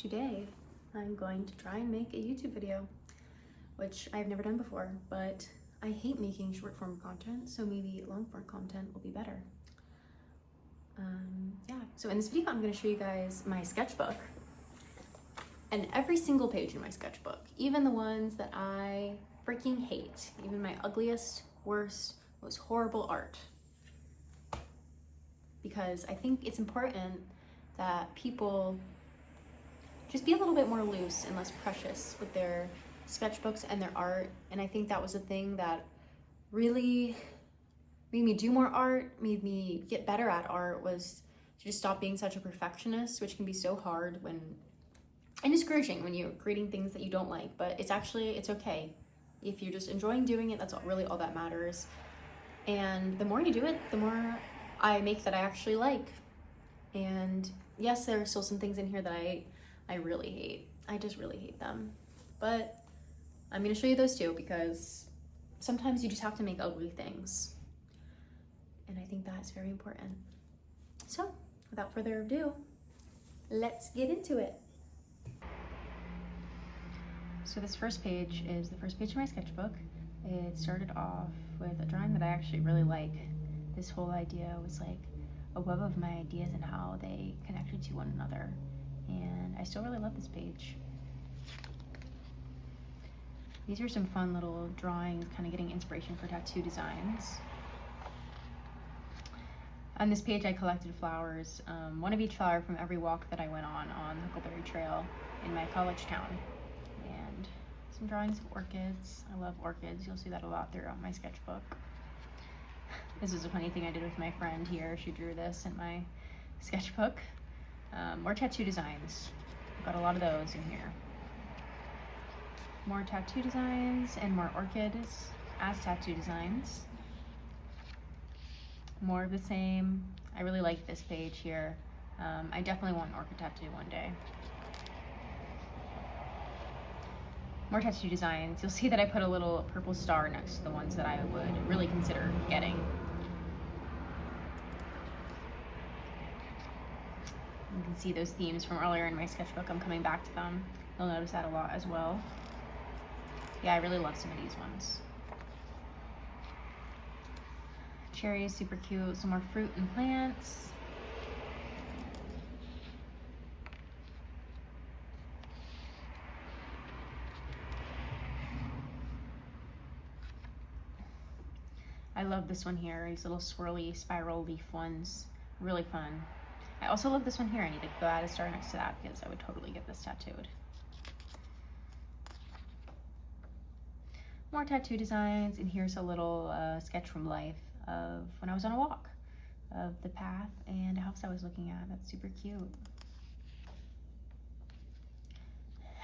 Today I'm going to try and make a YouTube video, which I've never done before, but I hate making short form content, so maybe long form content will be better. So in this video I'm going to show you guys my sketchbook, and every single page in my sketchbook, even the ones that I freaking hate, even my ugliest, worst, most horrible art, because I think it's important that people just be a little bit more loose and less precious with their sketchbooks and their art. And I think that was the thing that really made me do more art, made me get better at art, was to just stop being such a perfectionist, which can be so hard and discouraging when you're creating things that you don't like. But it's okay. If you're just enjoying doing it, that's really all that matters. And the more you do it, the more I make that I actually like. And yes, there are still some things in here that I really hate. I just really hate them. But I'm gonna show you those too, because sometimes you just have to make ugly things. And I think that's very important. So without further ado, let's get into it. So this first page is the first page of my sketchbook. It started off with a drawing that I actually really like. This whole idea was like a web of my ideas and how they connected to one another. And I still really love this page. These are some fun little drawings, kind of getting inspiration for tattoo designs. On this page I collected flowers, one of each flower from every walk that I went on the Huckleberry Trail in my college town. And some drawings of orchids. I love orchids. You'll see that a lot throughout my sketchbook. This is a funny thing I did with my friend here. She drew this in my sketchbook. More tattoo designs. I've got a lot of those in here. More tattoo designs and more orchids as tattoo designs. More of the same. I really like this page here. I definitely want an orchid tattoo one day. More tattoo designs. You'll see that I put a little purple star next to the ones that I would really consider getting. You can see those themes from earlier in my sketchbook. I'm coming back to them. You'll notice that a lot as well. Yeah, I really love some of these ones. Cherry is super cute. Some more fruit and plants. I love this one here. These little swirly spiral leaf ones. Really fun. I also love this one here. I need to go add a star next to that because I would totally get this tattooed. More tattoo designs, and here's a little sketch from life of when I was on a walk, of the path and a house I was looking at. That's super cute.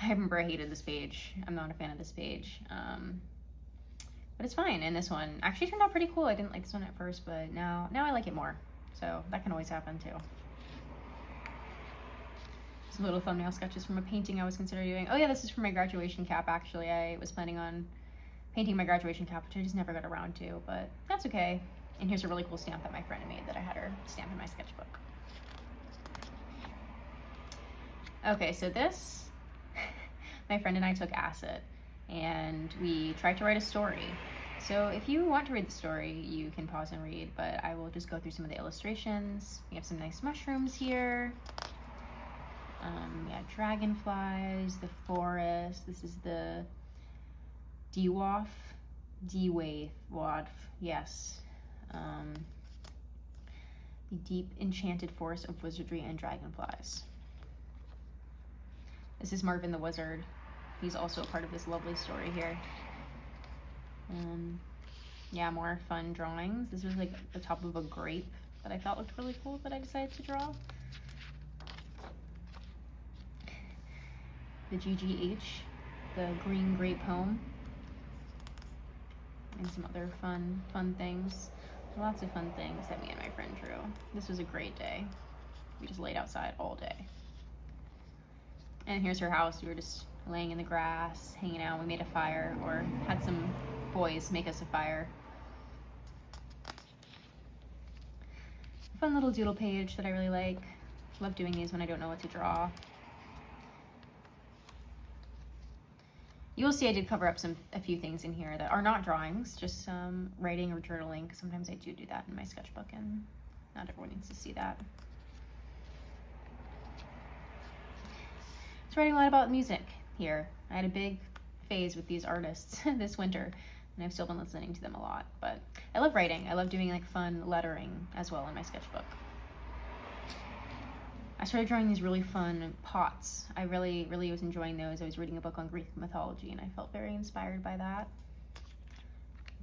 I remember I hated this page. I'm not a fan of this page, but it's fine. And this one actually turned out pretty cool. I didn't like this one at first, but now I like it more. So that can always happen too. Some little thumbnail sketches from a painting I was considering doing. Oh yeah, this is for my graduation cap. Actually, I was planning on painting my graduation cap, which I just never got around to, but that's okay. And here's a really cool stamp that my friend made that I had her stamp in my sketchbook. Okay, so this, my friend and I took acid and we tried to write a story. So if you want to read the story, you can pause and read, but I will just go through some of the illustrations. We have some nice mushrooms here. Yeah, dragonflies, the forest. This is the D-Waf, yes. The deep enchanted forest of wizardry and dragonflies. This is Marvin the Wizard. He's also a part of this lovely story here. Yeah, more fun drawings. This was like the top of a grape that I thought looked really cool that I decided to draw. The GGH, the green grape home. And some other fun things. Lots of fun things that me and my friend drew. This was a great day. We just laid outside all day. And here's her house. We were just laying in the grass, hanging out. We made a fire, or had some boys make us a fire. Fun little doodle page that I really like. Love doing these when I don't know what to draw. You will see I did cover up a few things in here that are not drawings, just some writing or journaling, because sometimes I do that in my sketchbook, and not everyone needs to see that. I was writing a lot about music here. I had a big phase with these artists this winter, and I've still been listening to them a lot. But I love writing. I love doing like fun lettering as well in my sketchbook. I started drawing these really fun pots. I really was enjoying those. I was reading a book on Greek mythology, and I felt very inspired by that.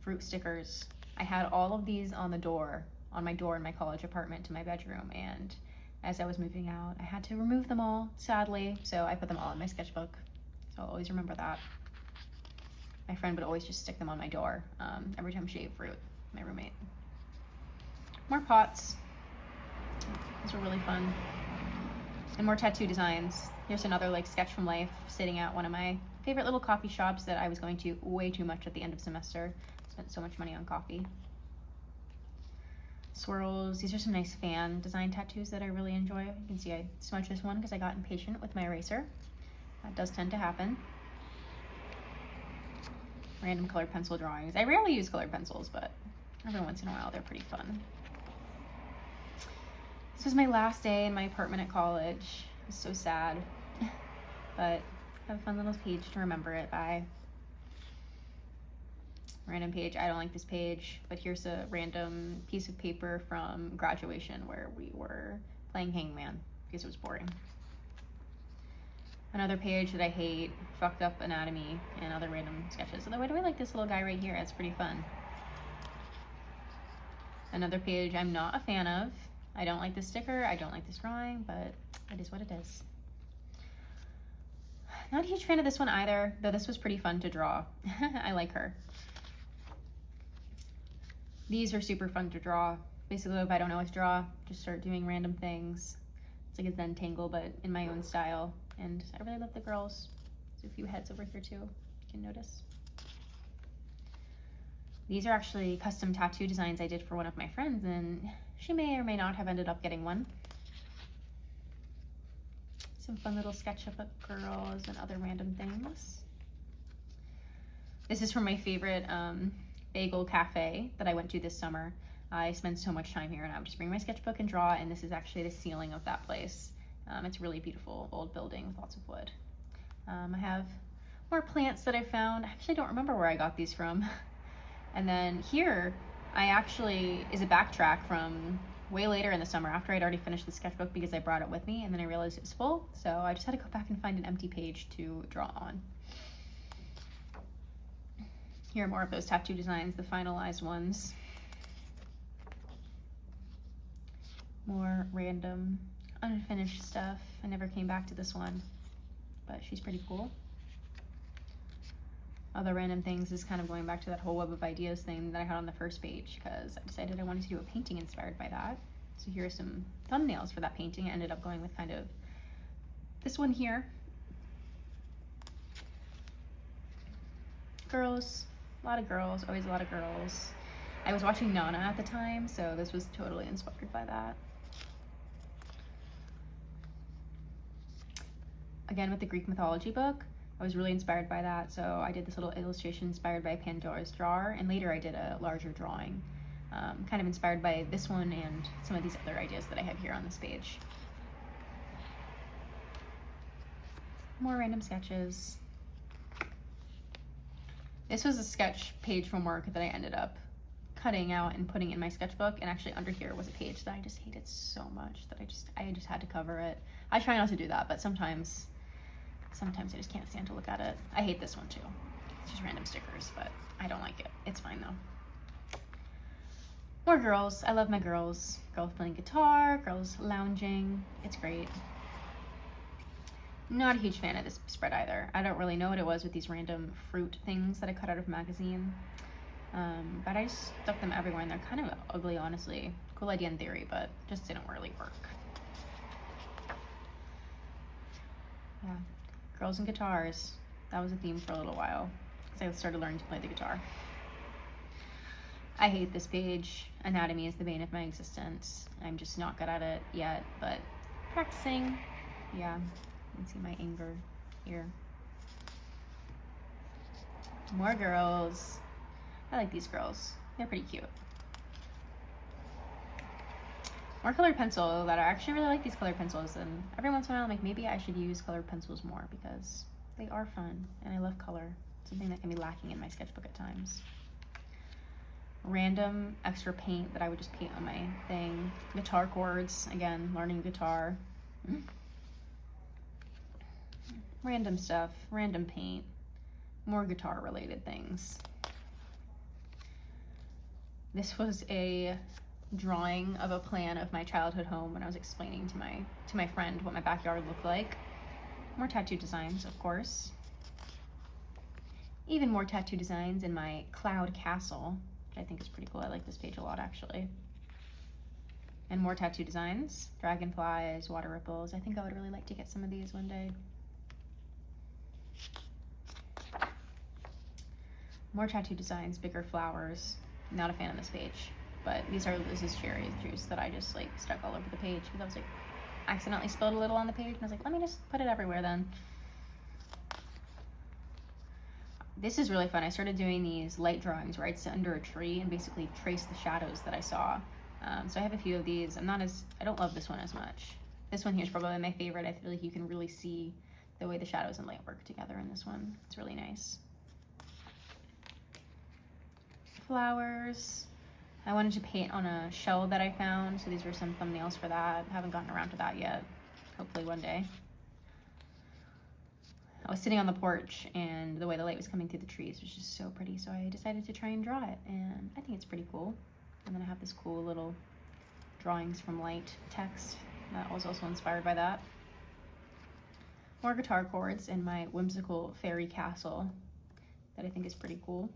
Fruit stickers. I had all of these on my door in my college apartment to my bedroom, and as I was moving out, I had to remove them all, sadly, so I put them all in my sketchbook. So I'll always remember that. My friend would always just stick them on my door every time she ate fruit, my roommate. More pots. These were really fun. And more tattoo designs. Here's another like sketch from life sitting at one of my favorite little coffee shops that I was going to way too much at the end of semester. Spent so much money on coffee. Swirls. These are some nice fan design tattoos that I really enjoy. You can see I smudged this one because I got impatient with my eraser. That does tend to happen. Random colored pencil drawings. I rarely use colored pencils, but every once in a while they're pretty fun. This was my last day in my apartment at college. It was so sad, but I have a fun little page to remember it by. Random page. I don't like this page, but here's a random piece of paper from graduation where we were playing hangman because it was boring. Another page that I hate, fucked up anatomy, and other random sketches. Although I do like this little guy right here. It's pretty fun. Another page I'm not a fan of. I don't like this sticker, I don't like this drawing, but it is what it is. Not a huge fan of this one either, though this was pretty fun to draw. I like her. These are super fun to draw. Basically, if I don't know what to draw, just start doing random things. It's like a Zentangle, but in my own style. And I really love the girls. There's a few heads over here too, you can notice. These are actually custom tattoo designs I did for one of my friends, and she may or may not have ended up getting one. Some fun little sketchbook girls and other random things. This is from my favorite bagel cafe that I went to this summer. I spend so much time here, and I would just bring my sketchbook and draw, and this is actually the ceiling of that place. It's a really beautiful old building with lots of wood. I have more plants that I found. I actually don't remember where I got these from. And then here, I actually is a backtrack from way later in the summer after I'd already finished the sketchbook because I brought it with me, and then I realized it was full, so I just had to go back and find an empty page to draw on. Here are more of those tattoo designs, the finalized ones. More random, unfinished stuff. I never came back to this one, but she's pretty cool. Other random things is kind of going back to that whole web of ideas thing that I had on the first page, because I decided I wanted to do a painting inspired by that. So here are some thumbnails for that painting. I ended up going with kind of this one here. Girls, a lot of girls, always a lot of girls. I was watching Nana at the time, so this was totally inspired by that. Again, with the Greek mythology book, I was really inspired by that, so I did this little illustration inspired by Pandora's jar, and later I did a larger drawing, kind of inspired by this one and some of these other ideas that I have here on this page. More random sketches. This was a sketch page from work that I ended up cutting out and putting in my sketchbook, and actually under here was a page that I just hated so much that I just had to cover it. I try not to do that, but sometimes I just can't stand to look at it. I hate this one too. It's just random stickers, but I don't like it. It's fine though. More girls. I love my girls. Girls playing guitar, girls lounging. It's great. Not a huge fan of this spread either. I don't really know what it was with these random fruit things that I cut out of a magazine. But I just stuck them everywhere, and they're kind of ugly, honestly. Cool idea in theory, but just didn't really work. Yeah. Girls and guitars. That was a theme for a little while because I started learning to play the guitar. I hate this page. Anatomy is the bane of my existence. I'm just not good at it yet, but practicing. Yeah, you can see my anger here. More girls. I like these girls. They're pretty cute. More colored pencil that I actually really like these colored pencils, and every once in a while I'm like, maybe I should use colored pencils more because they are fun and I love color. Something that can be lacking in my sketchbook at times. Random extra paint that I would just paint on my thing. Guitar chords, again, learning guitar. Random stuff, random paint, more guitar related things. This was a drawing of a plan of my childhood home when I was explaining to my friend what my backyard looked like. More tattoo designs, of course. Even more tattoo designs in my cloud castle, which I think is pretty cool. I like this page a lot, actually. And more tattoo designs, dragonflies, water ripples. I think I would really like to get some of these one day. More tattoo designs, bigger flowers. Not a fan of this page, but this is cherry juice that I just like stuck all over the page because I was like, accidentally spilled a little on the page and I was like, let me just put it everywhere then. This is really fun. I started doing these light drawings where I'd sit under a tree and basically trace the shadows that I saw. So I have a few of these. I don't love this one as much. This one here is probably my favorite. I feel like you can really see the way the shadows and light work together in this one. It's really nice. Flowers. I wanted to paint on a shell that I found, so these were some thumbnails for that. Haven't gotten around to that yet. Hopefully one day. I was sitting on the porch and the way the light was coming through the trees was just so pretty, so I decided to try and draw it, and I think it's pretty cool. And then I have this cool little drawings from light text that was also inspired by that. More guitar chords in my whimsical fairy castle that I think is pretty cool.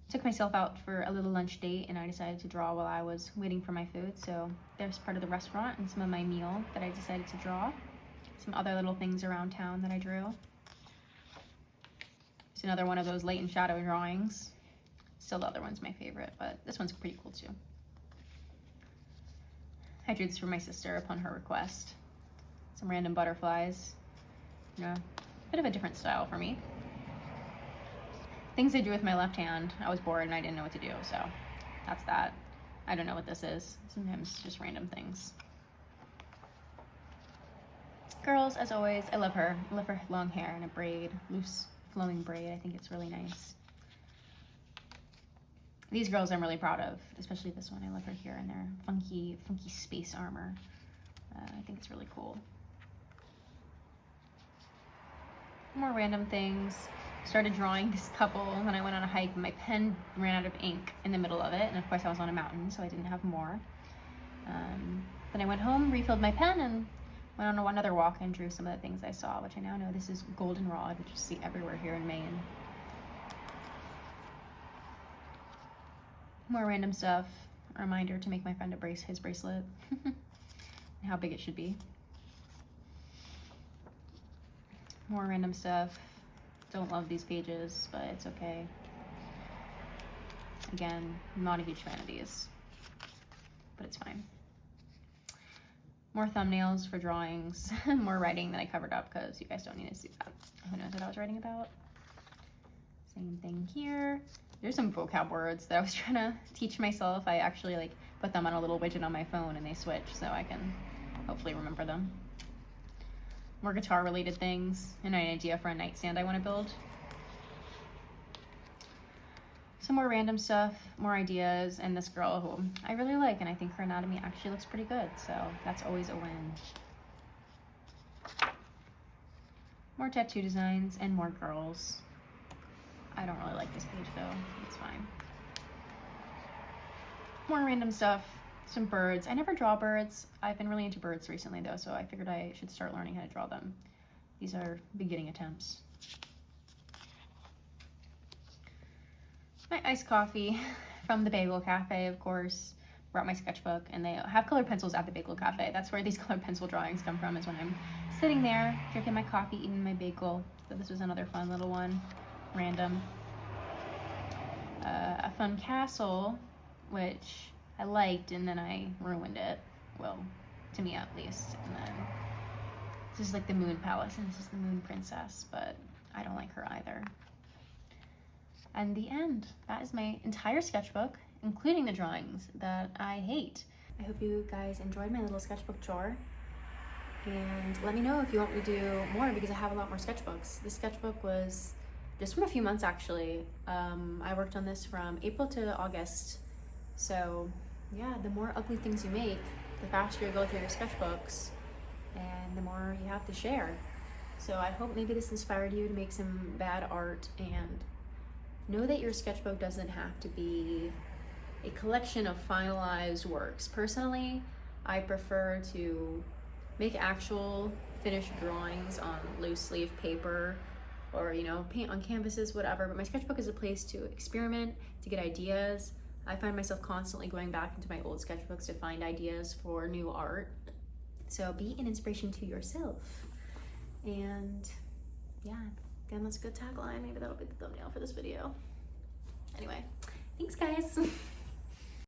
Took myself out for a little lunch date and I decided to draw while I was waiting for my food. So there's part of the restaurant and some of my meal that I decided to draw. Some other little things around town that I drew. It's another one of those light and shadow drawings. Still the other one's my favorite, but this one's pretty cool too. I drew this for my sister upon her request. Some random butterflies. You know, a bit of a different style for me. Things I drew with my left hand. I was bored and I didn't know what to do, so that's that. I don't know what this is. Sometimes just random things. Girls, as always, I love her. I love her long hair and a braid, loose flowing braid. I think it's really nice. These girls I'm really proud of, especially this one. I love her here in their funky space armor. I think it's really cool. More random things. Started drawing this couple when I went on a hike. My pen ran out of ink in the middle of it, and of course I was on a mountain, so I didn't have more. Then I went home, refilled my pen, and went on another walk and drew some of the things I saw, which I now know this is goldenrod, which you see everywhere here in Maine. More random stuff. A reminder to make my friend his bracelet. And how big it should be. More random stuff. Don't love these pages, but it's okay. Again, I'm not a huge fan of these, but it's fine. More thumbnails for drawings. More writing that I covered up because you guys don't need to see that. Who knows what I was writing about? Same thing here. There's some vocab words that I was trying to teach myself. I actually like put them on a little widget on my phone and they switch so I can hopefully remember them. More guitar related things and an idea for a nightstand I want to build. Some more random stuff, more ideas, and this girl who I really like, and I think her anatomy actually looks pretty good, so that's always a win. More tattoo designs and more girls. I don't really like this page though, it's fine. More random stuff, some birds. I never draw birds. I've been really into birds recently though, so I figured I should start learning how to draw them. These are beginning attempts. My iced coffee from the Bagel Cafe, of course. Brought my sketchbook, and they have colored pencils at the Bagel Cafe. That's where these colored pencil drawings come from, is when I'm sitting there, drinking my coffee, eating my bagel. So this was another fun little one, random. A fun castle, which I liked, and then I ruined it. Well, to me at least. And then this is like the Moon Palace, and this is the Moon Princess, but I don't like her either. And the end. That is my entire sketchbook, including the drawings that I hate. I hope you guys enjoyed my little sketchbook chore. And let me know if you want me to do more, because I have a lot more sketchbooks. This sketchbook was just from a few months actually. I worked on this from April to August. So yeah, the more ugly things you make, the faster you go through your sketchbooks and the more you have to share. So I hope maybe this inspired you to make some bad art, and know that your sketchbook doesn't have to be a collection of finalized works. Personally, I prefer to make actual finished drawings on loose leaf paper, or paint on canvases, whatever. But my sketchbook is a place to experiment, to get ideas. I find myself constantly going back into my old sketchbooks to find ideas for new art. So be an inspiration to yourself. And yeah, again, that's a good tagline. Maybe that'll be the thumbnail for this video. Anyway, thanks guys.